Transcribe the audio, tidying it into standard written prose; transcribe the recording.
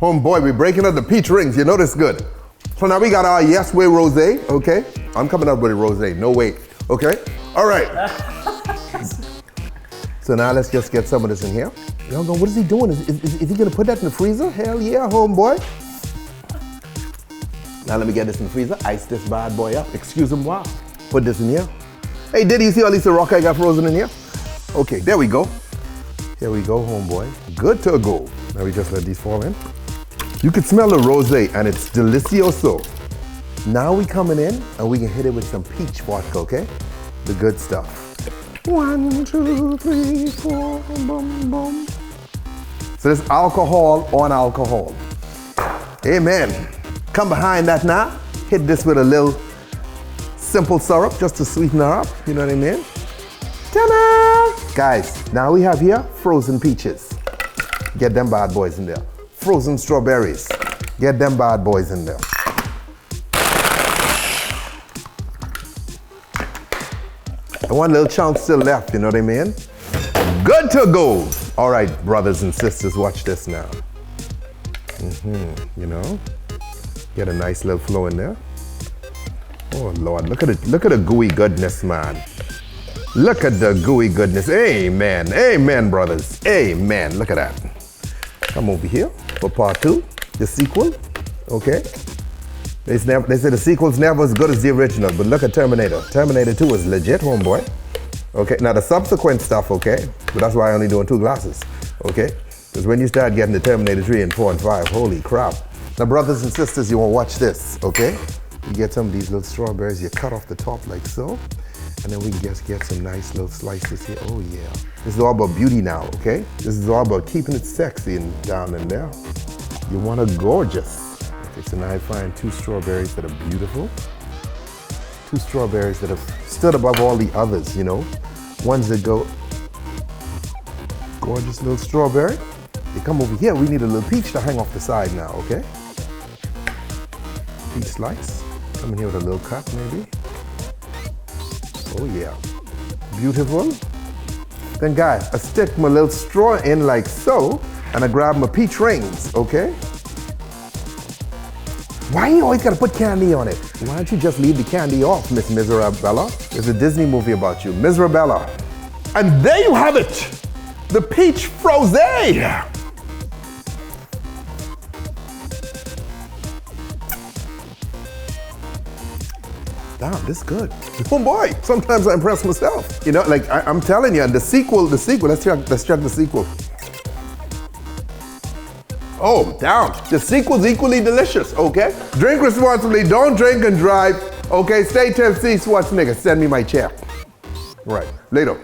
Homeboy, we're breaking up the peach rings. You know this good. So now we got our Yes Way Rosé, okay? I'm coming up with a rosé, no wait, okay? All right. So now let's just get some of this in here. Y'all go, what is he doing? Is he gonna put that in the freezer? Hell yeah, homeboy. Now let me get this in the freezer, ice this bad boy up. Excuse-moi. Put this in here. Hey, Diddy, you see all these rock I got frozen in here? Okay, there we go. Here we go, homeboy. Good to go. Now we just let these fall in. You can smell the rosé and it's delicioso. Now we coming in and we can hit it with some peach vodka, okay? The good stuff. 1, 2, 3, 4, boom, boom. So this alcohol on alcohol. Amen. Come behind that now. Hit this with a little simple syrup just to sweeten her up. You know what I mean? Ta-da! Guys, now we have here frozen peaches. Get them bad boys in there. Frozen strawberries. Get them bad boys in there. And one little chunk still left, you know what I mean? Good to go. All right, brothers and sisters, watch this now. You know, get a nice little flow in there. Oh Lord, look at it. Look at the gooey goodness, man. Look at the gooey goodness. Amen. Amen, brothers. Amen. Look at that. Come over here for part 2, the sequel. Okay. They say the sequel's never as good as the original, but look at Terminator. Terminator 2 is legit, homeboy. Okay, now the subsequent stuff, okay, but that's why I'm only doing 2 glasses, okay? Because when you start getting the Terminator 3 and 4 and 5, holy crap. Now, brothers and sisters, you want to watch this, okay? You get some of these little strawberries, you cut off the top like so, and then we can just get some nice little slices here. Oh yeah. This is all about beauty now, okay? This is all about keeping it sexy and down in there. You want it gorgeous. Okay, so now I find 2 strawberries that are beautiful. 2 strawberries that have stood above all the others, you know? Ones that go, gorgeous little strawberry. They come over here, we need a little peach to hang off the side now, okay? Peach slice. Come in here with a little cut, maybe. Oh yeah, beautiful. Then guys, I stick my little straw in like so, and I grab my peach rings, okay? Why you always gotta put candy on it? Why don't you just leave the candy off, Miss Miserabella? There's a Disney movie about you, Miserabella. And there you have it, the peach frosé. Damn, this is good. Oh boy, sometimes I impress myself. You know, like I'm telling you, and the sequel, let's check the sequel. Oh, damn, the sequel's equally delicious, okay? Drink responsibly, don't drink and drive, okay? Stay tipsy, Schwarzenegger, send me my check. Right, later.